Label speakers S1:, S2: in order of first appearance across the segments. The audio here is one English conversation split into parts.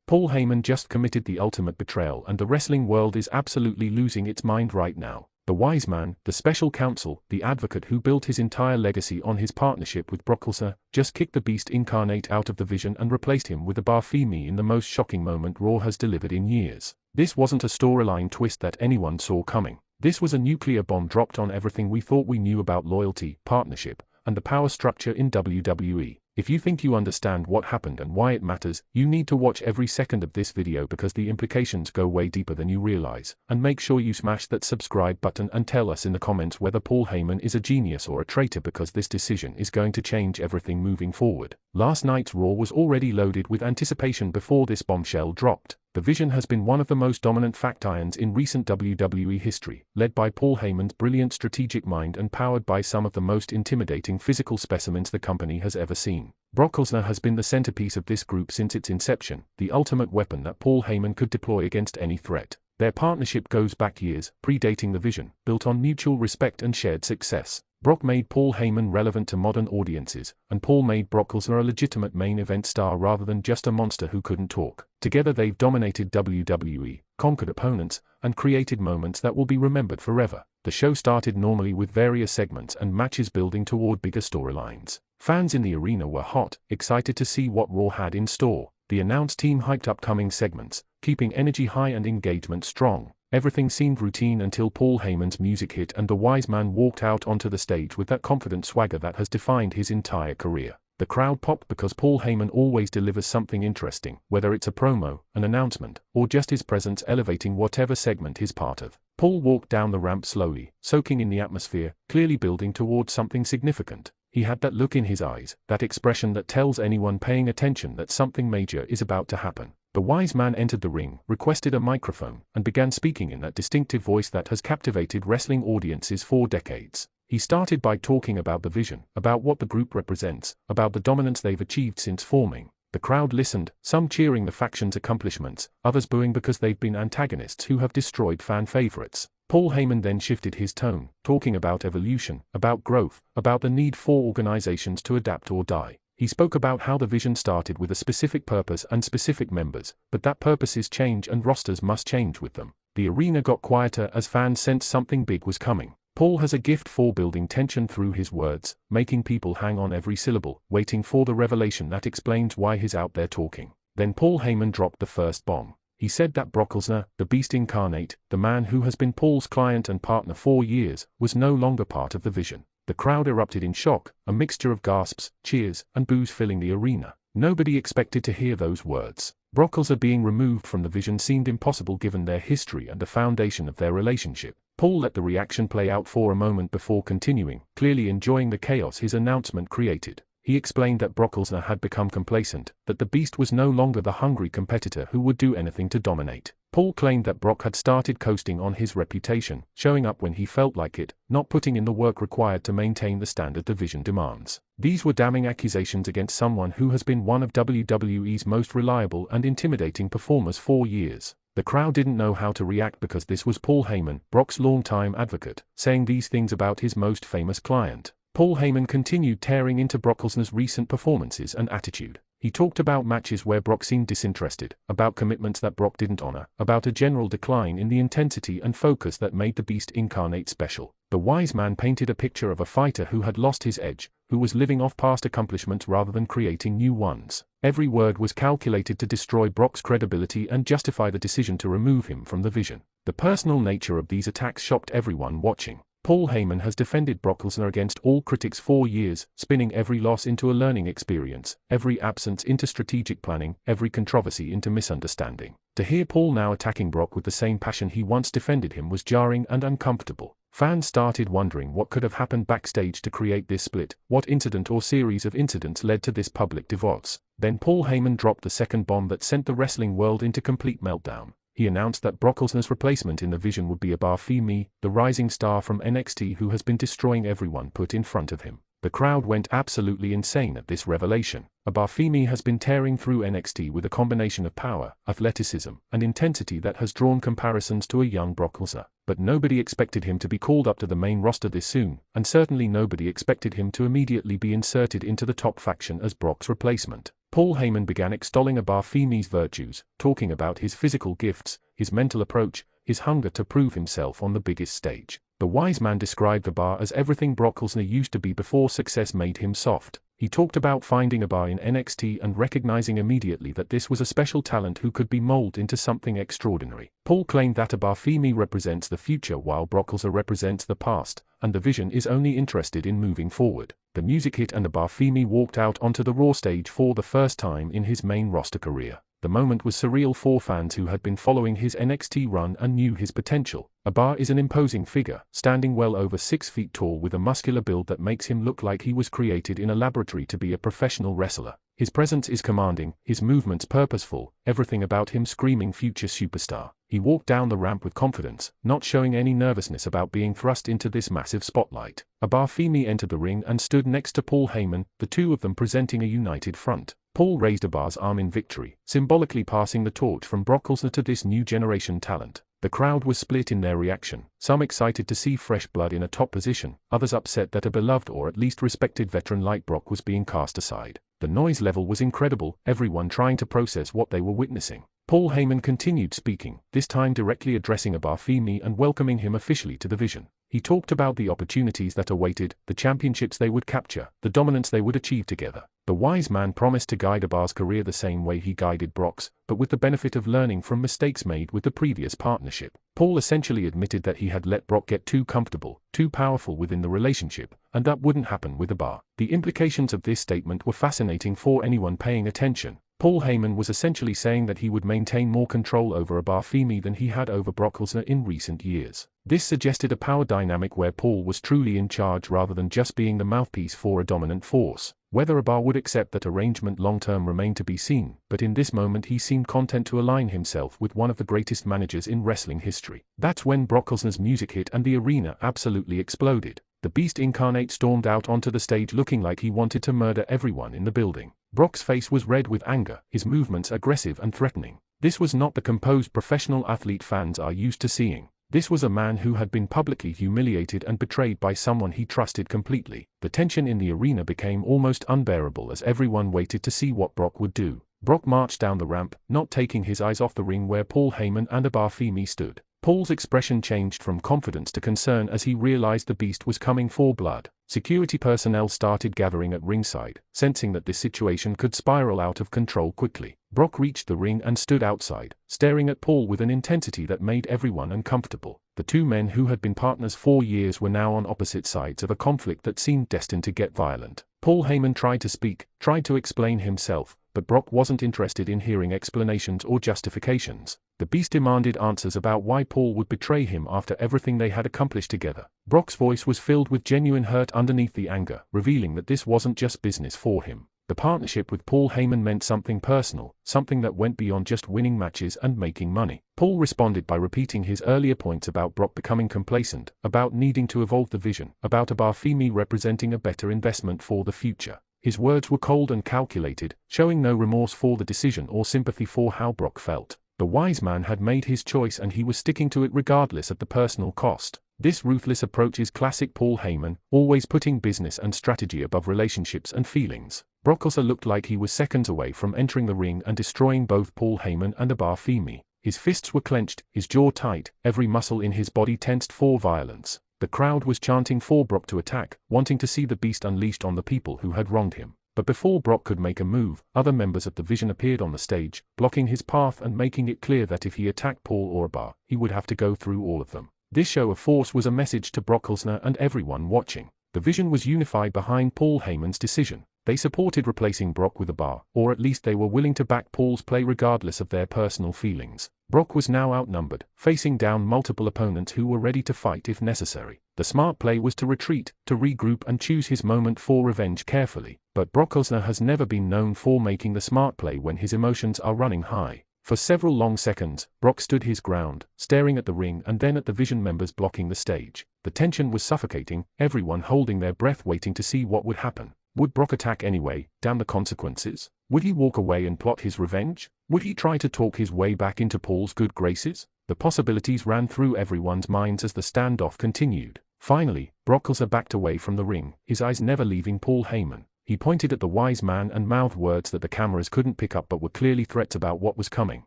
S1: Paul Heyman just committed the ultimate betrayal and the wrestling world is absolutely losing its mind right now. The wise man, the special counsel, the advocate who built his entire legacy on his partnership with Brock Lesnar, just kicked the beast incarnate out of the Vision and replaced him with a Femi in the most shocking moment Raw has delivered in years. This wasn't a storyline twist that anyone saw coming. This was a nuclear bomb dropped on everything we thought we knew about loyalty, partnership, and the power structure in WWE. If you think you understand what happened and why it matters, you need to watch every second of this video because the implications go way deeper than you realize. And make sure you smash that subscribe button and tell us in the comments whether Paul Heyman is a genius or a traitor, because this decision is going to change everything moving forward. Last night's Raw was already loaded with anticipation before this bombshell dropped. The Vision has been one of the most dominant fact irons in recent WWE history, led by Paul Heyman's brilliant strategic mind and powered by some of the most intimidating physical specimens the company has ever seen. Brock Lesnar has been the centerpiece of this group since its inception, the ultimate weapon that Paul Heyman could deploy against any threat. Their partnership goes back years, predating the Vision, built on mutual respect and shared success. Brock made Paul Heyman relevant to modern audiences, and Paul made Brock Lesnar a legitimate main event star rather than just a monster who couldn't talk. Together they've dominated WWE, conquered opponents, and created moments that will be remembered forever. The show started normally with various segments and matches building toward bigger storylines. Fans in the arena were hot, excited to see what Raw had in store. The announce team hyped upcoming segments, keeping energy high and engagement strong. Everything seemed routine until Paul Heyman's music hit and the wise man walked out onto the stage with that confident swagger that has defined his entire career. The crowd popped because Paul Heyman always delivers something interesting, whether it's a promo, an announcement, or just his presence elevating whatever segment he's part of. Paul walked down the ramp slowly, soaking in the atmosphere, clearly building towards something significant. He had that look in his eyes, that expression that tells anyone paying attention that something major is about to happen. The wise man entered the ring, requested a microphone, and began speaking in that distinctive voice that has captivated wrestling audiences for decades. He started by talking about the Vision, about what the group represents, about the dominance they've achieved since forming. The crowd listened, some cheering the faction's accomplishments, others booing because they've been antagonists who have destroyed fan favorites. Paul Heyman then shifted his tone, talking about evolution, about growth, about the need for organizations to adapt or die. He spoke about how the Vision started with a specific purpose and specific members, but that purposes change and rosters must change with them. The arena got quieter as fans sensed something big was coming. Paul has a gift for building tension through his words, making people hang on every syllable, waiting for the revelation that explains why he's out there talking. Then Paul Heyman dropped the first bomb. He said that Brock Lesnar, the beast incarnate, the man who has been Paul's client and partner for years, was no longer part of the Vision. The crowd erupted in shock, a mixture of gasps, cheers, and boos filling the arena. Nobody expected to hear those words. Brock Lesnar being removed from the Vision seemed impossible given their history and the foundation of their relationship. Paul let the reaction play out for a moment before continuing, clearly enjoying the chaos his announcement created. He explained that Brock Lesnar had become complacent, that the beast was no longer the hungry competitor who would do anything to dominate. Paul claimed that Brock had started coasting on his reputation, showing up when he felt like it, not putting in the work required to maintain the standard the Vision demands. These were damning accusations against someone who has been one of WWE's most reliable and intimidating performers for years. The crowd didn't know how to react because this was Paul Heyman, Brock's longtime advocate, saying these things about his most famous client. Paul Heyman continued tearing into Brock Lesnar's recent performances and attitude. He talked about matches where Brock seemed disinterested, about commitments that Brock didn't honor, about a general decline in the intensity and focus that made the beast incarnate special. The wise man painted a picture of a fighter who had lost his edge, who was living off past accomplishments rather than creating new ones. Every word was calculated to destroy Brock's credibility and justify the decision to remove him from the Vision. The personal nature of these attacks shocked everyone watching. Paul Heyman has defended Brock Lesnar against all critics for years, spinning every loss into a learning experience, every absence into strategic planning, every controversy into misunderstanding. To hear Paul now attacking Brock with the same passion he once defended him was jarring and uncomfortable. Fans started wondering what could have happened backstage to create this split, what incident or series of incidents led to this public divorce. Then Paul Heyman dropped the second bomb that sent the wrestling world into complete meltdown. He announced that Brock Lesnar's replacement in the Vision would be a Femi, the rising star from NXT who has been destroying everyone put in front of him. The crowd went absolutely insane at this revelation. Femi has been tearing through NXT with a combination of power, athleticism, and intensity that has drawn comparisons to a young Brock Lesnar. But nobody expected him to be called up to the main roster this soon, and certainly nobody expected him to immediately be inserted into the top faction as Brock's replacement. Paul Heyman began extolling Bar Femi's virtues, talking about his physical gifts, his mental approach, his hunger to prove himself on the biggest stage. The wise man described Bar as everything Brock Lesnar used to be before success made him soft. He talked about finding Bar in NXT and recognizing immediately that this was a special talent who could be molded into something extraordinary. Paul claimed that Bar Femi represents the future while Brock Lesnar represents the past, and the Vision is only interested in moving forward. The music hit and Bar Femi walked out onto the Raw stage for the first time in his main roster career. The moment was surreal for fans who had been following his NXT run and knew his potential. Bar is an imposing figure, standing well over 6 feet tall with a muscular build that makes him look like he was created in a laboratory to be a professional wrestler. His presence is commanding, his movements purposeful, everything about him screaming future superstar. He walked down the ramp with confidence, not showing any nervousness about being thrust into this massive spotlight. Bar Femi entered the ring and stood next to Paul Heyman, the two of them presenting a united front. Paul raised Bar's arm in victory, symbolically passing the torch from Brock Lesnar to this new generation talent. The crowd was split in their reaction, some excited to see fresh blood in a top position, others upset that a beloved or at least respected veteran like Brock was being cast aside. The noise level was incredible, everyone trying to process what they were witnessing. Paul Heyman continued speaking, this time directly addressing Bar Femi and welcoming him officially to the Vision. He talked about the opportunities that awaited, the championships they would capture, the dominance they would achieve together. The wise man promised to guide Bar's career the same way he guided Brock's, but with the benefit of learning from mistakes made with the previous partnership. Paul essentially admitted that he had let Brock get too comfortable, too powerful within the relationship, and that wouldn't happen with Bar. The implications of this statement were fascinating for anyone paying attention. Paul Heyman was essentially saying that he would maintain more control over Bar Femi than he had over Brock Lesnar in recent years. This suggested a power dynamic where Paul was truly in charge rather than just being the mouthpiece for a dominant force. Whether Bar would accept that arrangement long-term remained to be seen, but in this moment he seemed content to align himself with one of the greatest managers in wrestling history. That's when Brock Lesnar's music hit and the arena absolutely exploded. The Beast incarnate stormed out onto the stage looking like he wanted to murder everyone in the building. Brock's face was red with anger, his movements aggressive and threatening. This was not the composed professional athlete fans are used to seeing. This was a man who had been publicly humiliated and betrayed by someone he trusted completely. The tension in the arena became almost unbearable as everyone waited to see what Brock would do. Brock marched down the ramp, not taking his eyes off the ring where Paul Heyman and Bar Femi stood. Paul's expression changed from confidence to concern as he realized the Beast was coming for blood. Security personnel started gathering at ringside, sensing that this situation could spiral out of control quickly. Brock reached the ring and stood outside, staring at Paul with an intensity that made everyone uncomfortable. The two men who had been partners for years were now on opposite sides of a conflict that seemed destined to get violent. Paul Heyman tried to speak, tried to explain himself, but Brock wasn't interested in hearing explanations or justifications. The Beast demanded answers about why Paul would betray him after everything they had accomplished together. Brock's voice was filled with genuine hurt underneath the anger, revealing that this wasn't just business for him. The partnership with Paul Heyman meant something personal, something that went beyond just winning matches and making money. Paul responded by repeating his earlier points about Brock becoming complacent, about needing to evolve the vision, about Bar Femi representing a better investment for the future. His words were cold and calculated, showing no remorse for the decision or sympathy for how Brock felt. The wise man had made his choice and he was sticking to it regardless of the personal cost. This ruthless approach is classic Paul Heyman, always putting business and strategy above relationships and feelings. Brock Lesnar looked like he was seconds away from entering the ring and destroying both Paul Heyman and Bar Femi. His fists were clenched, his jaw tight, every muscle in his body tensed for violence. The crowd was chanting for Brock to attack, wanting to see the Beast unleashed on the people who had wronged him. But before Brock could make a move, other members of the Vision appeared on the stage, blocking his path and making it clear that if he attacked Paul or Bar, he would have to go through all of them. This show of force was a message to Brock Lesnar and everyone watching. The Vision was unified behind Paul Heyman's decision. They supported replacing Brock with Bar, or at least they were willing to back Paul's play regardless of their personal feelings. Brock was now outnumbered, facing down multiple opponents who were ready to fight if necessary. The smart play was to retreat, to regroup and choose his moment for revenge carefully. But Brock Lesnar has never been known for making the smart play when his emotions are running high. For several long seconds, Brock stood his ground, staring at the ring and then at the Vision members blocking the stage. The tension was suffocating, everyone holding their breath waiting to see what would happen. Would Brock attack anyway, damn the consequences? Would he walk away and plot his revenge? Would he try to talk his way back into Paul's good graces? The possibilities ran through everyone's minds as the standoff continued. Finally, Brock Lesnar backed away from the ring, his eyes never leaving Paul Heyman. He pointed at the wise man and mouthed words that the cameras couldn't pick up but were clearly threats about what was coming.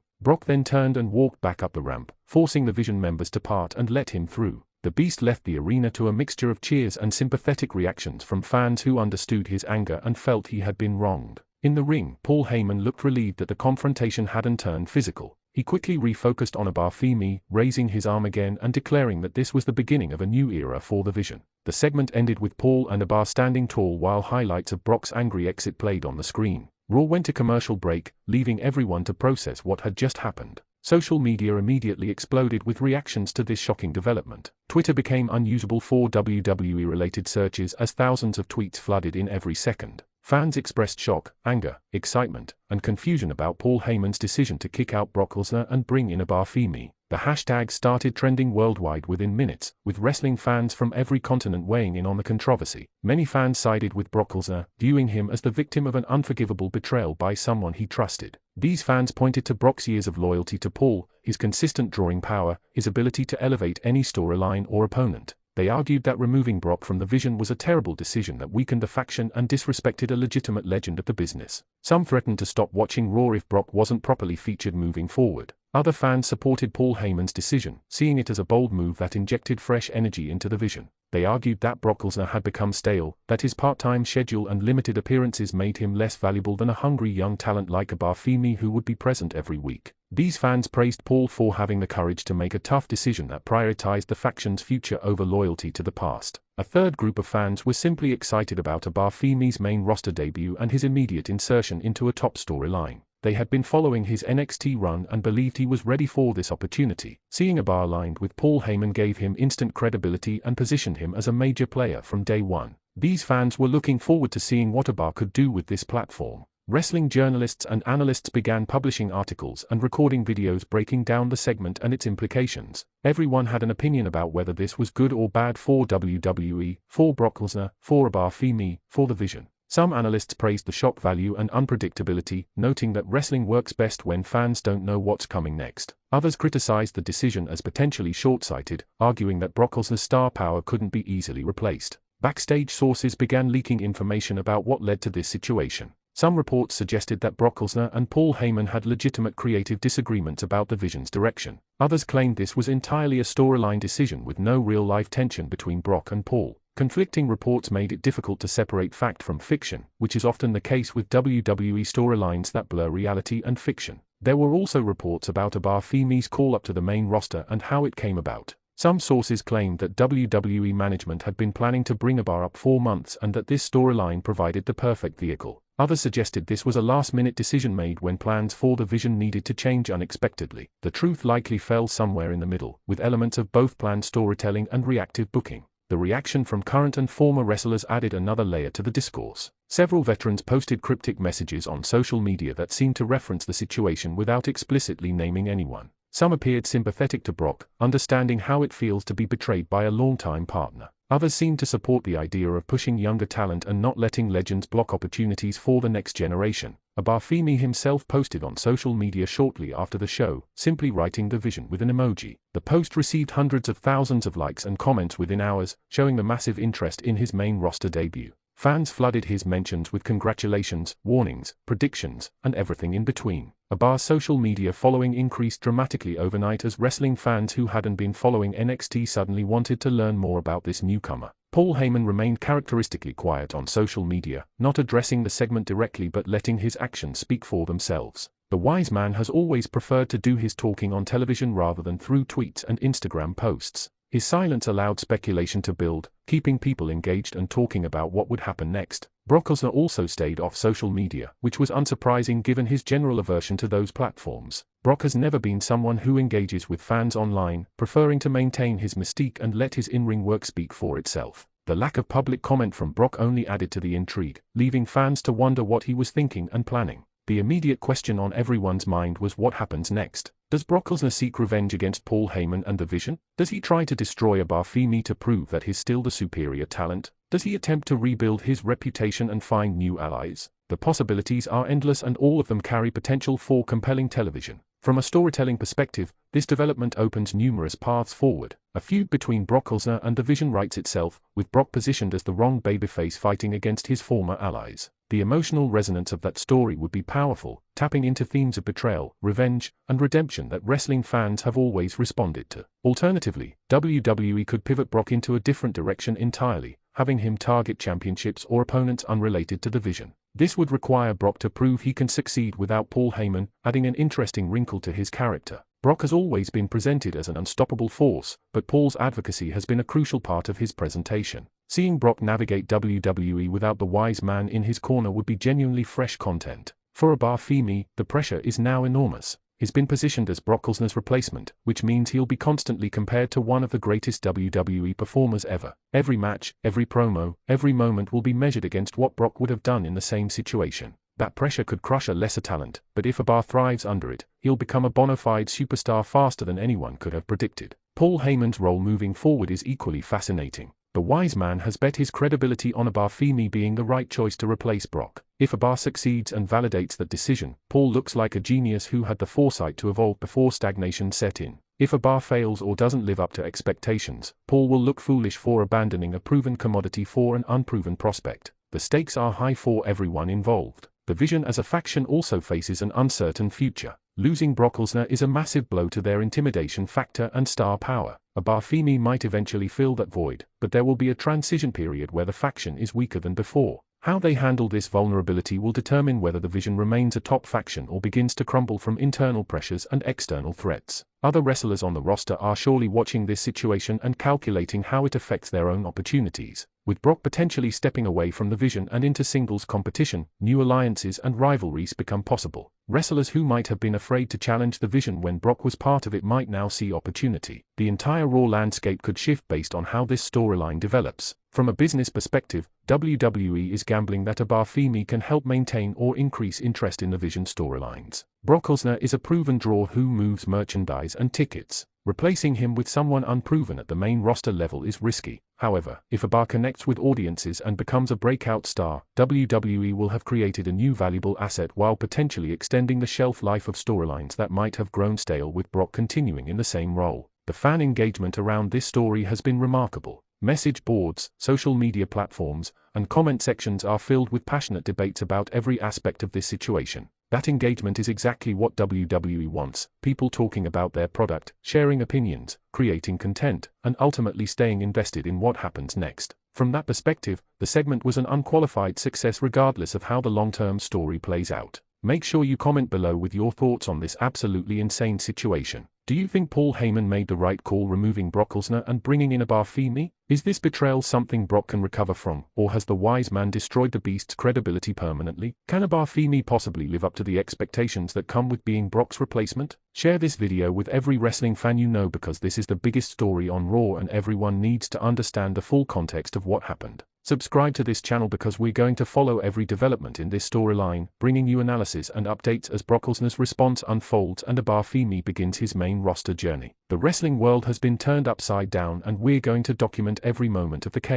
S1: Brock then turned and walked back up the ramp, forcing the Vision members to part and let him through. The Beast left the arena to a mixture of cheers and sympathetic reactions from fans who understood his anger and felt he had been wronged. In the ring, Paul Heyman looked relieved that the confrontation hadn't turned physical. He quickly refocused on Femi, raising his arm again and declaring that this was the beginning of a new era for the Vision. The segment ended with Paul and standing tall while highlights of Brock's angry exit played on the screen. Raw went to commercial break, leaving everyone to process what had just happened. Social media immediately exploded with reactions to this shocking development. Twitter became unusable for WWE-related searches as thousands of tweets flooded in every second. Fans expressed shock, anger, excitement, and confusion about Paul Heyman's decision to kick out Brock Lesnar and bring in Femi. The hashtag started trending worldwide within minutes, with wrestling fans from every continent weighing in on the controversy. Many fans sided with Brock Lesnar, viewing him as the victim of an unforgivable betrayal by someone he trusted. These fans pointed to Brock's years of loyalty to Paul, his consistent drawing power, his ability to elevate any storyline or opponent. They argued that removing Brock from the Vision was a terrible decision that weakened the faction and disrespected a legitimate legend of the business. Some threatened to stop watching Raw if Brock wasn't properly featured moving forward. Other fans supported Paul Heyman's decision, seeing it as a bold move that injected fresh energy into the Vision. They argued that Brock Lesnar had become stale, that his part-time schedule and limited appearances made him less valuable than a hungry young talent like Femi who would be present every week. These fans praised Paul for having the courage to make a tough decision that prioritized the faction's future over loyalty to the past. A third group of fans were simply excited about Femi's main roster debut and his immediate insertion into a top storyline. They had been following his NXT run and believed he was ready for this opportunity. Seeing aligned with Paul Heyman gave him instant credibility and positioned him as a major player from day one. These fans were looking forward to seeing what could do with this platform. Wrestling journalists and analysts began publishing articles and recording videos breaking down the segment and its implications. Everyone had an opinion about whether this was good or bad for WWE, for Brock Lesnar, for Femi, for the Vision. Some analysts praised the shock value and unpredictability, noting that wrestling works best when fans don't know what's coming next. Others criticized the decision as potentially short-sighted, arguing that Brock Lesnar's star power couldn't be easily replaced. Backstage sources began leaking information about what led to this situation. Some reports suggested that Brock Lesnar and Paul Heyman had legitimate creative disagreements about the Vision's direction. Others claimed this was entirely a storyline decision with no real-life tension between Brock and Paul. Conflicting reports made it difficult to separate fact from fiction, which is often the case with WWE storylines that blur reality and fiction. There were also reports about Femi's call-up to the main roster and how it came about. Some sources claimed that WWE management had been planning to bring up for months and that this storyline provided the perfect vehicle. Others suggested this was a last-minute decision made when plans for the Vision needed to change unexpectedly. The truth likely fell somewhere in the middle, with elements of both planned storytelling and reactive booking. The reaction from current and former wrestlers added another layer to the discourse. Several veterans posted cryptic messages on social media that seemed to reference the situation without explicitly naming anyone. Some appeared sympathetic to Brock, understanding how it feels to be betrayed by a longtime partner. Others seemed to support the idea of pushing younger talent and not letting legends block opportunities for the next generation. Femi himself posted on social media shortly after the show, simply writing the Vision with an emoji. The post received hundreds of thousands of likes and comments within hours, showing the massive interest in his main roster debut. Fans flooded his mentions with congratulations, warnings, predictions, and everything in between. Social media following increased dramatically overnight as wrestling fans who hadn't been following NXT suddenly wanted to learn more about this newcomer. Paul Heyman remained characteristically quiet on social media, not addressing the segment directly but letting his actions speak for themselves. The wise man has always preferred to do his talking on television rather than through tweets and Instagram posts. His silence allowed speculation to build, keeping people engaged and talking about what would happen next. Brock Lesnar also stayed off social media, which was unsurprising given his general aversion to those platforms. Brock has never been someone who engages with fans online, preferring to maintain his mystique and let his in-ring work speak for itself. The lack of public comment from Brock only added to the intrigue, leaving fans to wonder what he was thinking and planning. The immediate question on everyone's mind was what happens next. Does Brock Lesnar seek revenge against Paul Heyman and the Vision? Does he try to destroy Femi to prove that he's still the superior talent? Does he attempt to rebuild his reputation and find new allies? The possibilities are endless and all of them carry potential for compelling television. From a storytelling perspective, this development opens numerous paths forward. A feud between Brock Lesnar and the Vision writes itself, with Brock positioned as the wrong babyface fighting against his former allies. The emotional resonance of that story would be powerful, tapping into themes of betrayal, revenge, and redemption that wrestling fans have always responded to. Alternatively, WWE could pivot Brock into a different direction entirely, having him target championships or opponents unrelated to the Vision. This would require Brock to prove he can succeed without Paul Heyman, adding an interesting wrinkle to his character. Brock has always been presented as an unstoppable force, but Paul's advocacy has been a crucial part of his presentation. Seeing Brock navigate WWE without the wise man in his corner would be genuinely fresh content. For Femi, the pressure is now enormous. He's been positioned as Brock Lesnar's replacement, which means he'll be constantly compared to one of the greatest WWE performers ever. Every match, every promo, every moment will be measured against what Brock would have done in the same situation. That pressure could crush a lesser talent, but if thrives under it, he'll become a bona fide superstar faster than anyone could have predicted. Paul Heyman's role moving forward is equally fascinating. The wise man has bet his credibility on Femi being the right choice to replace Brock. If succeeds and validates that decision, Paul looks like a genius who had the foresight to evolve before stagnation set in. If fails or doesn't live up to expectations, Paul will look foolish for abandoning a proven commodity for an unproven prospect. The stakes are high for everyone involved. The Vision as a faction also faces an uncertain future. Losing Brock Lesnar is a massive blow to their intimidation factor and star power. Femi might eventually fill that void, but there will be a transition period where the faction is weaker than before. How they handle this vulnerability will determine whether the Vision remains a top faction or begins to crumble from internal pressures and external threats. Other wrestlers on the roster are surely watching this situation and calculating how it affects their own opportunities. With Brock potentially stepping away from the Vision and into singles competition, new alliances and rivalries become possible. Wrestlers who might have been afraid to challenge the Vision when Brock was part of it might now see opportunity. The entire Raw landscape could shift based on how this storyline develops. From a business perspective, WWE is gambling that Femi can help maintain or increase interest in the Vision storylines. Brock Lesnar is a proven draw who moves merchandise and tickets. Replacing him with someone unproven at the main roster level is risky. However, if connects with audiences and becomes a breakout star, WWE will have created a new valuable asset while potentially extending the shelf life of storylines that might have grown stale with Brock continuing in the same role. The fan engagement around this story has been remarkable. Message boards, social media platforms, and comment sections are filled with passionate debates about every aspect of this situation. That engagement is exactly what WWE wants: people talking about their product, sharing opinions, creating content, and ultimately staying invested in what happens next. From that perspective, the segment was an unqualified success regardless of how the long-term story plays out. Make sure you comment below with your thoughts on this absolutely insane situation. Do you think Paul Heyman made the right call removing Brock Lesnar and bringing in Femi? Is this betrayal something Brock can recover from, or has the wise man destroyed the beast's credibility permanently? Can Femi possibly live up to the expectations that come with being Brock's replacement? Share this video with every wrestling fan you know because this is the biggest story on Raw and everyone needs to understand the full context of what happened. Subscribe to this channel because we're going to follow every development in this storyline, bringing you analysis and updates as Brock Lesnar's response unfolds and Femi begins his main roster journey. The wrestling world has been turned upside down and we're going to document every moment of the chaos.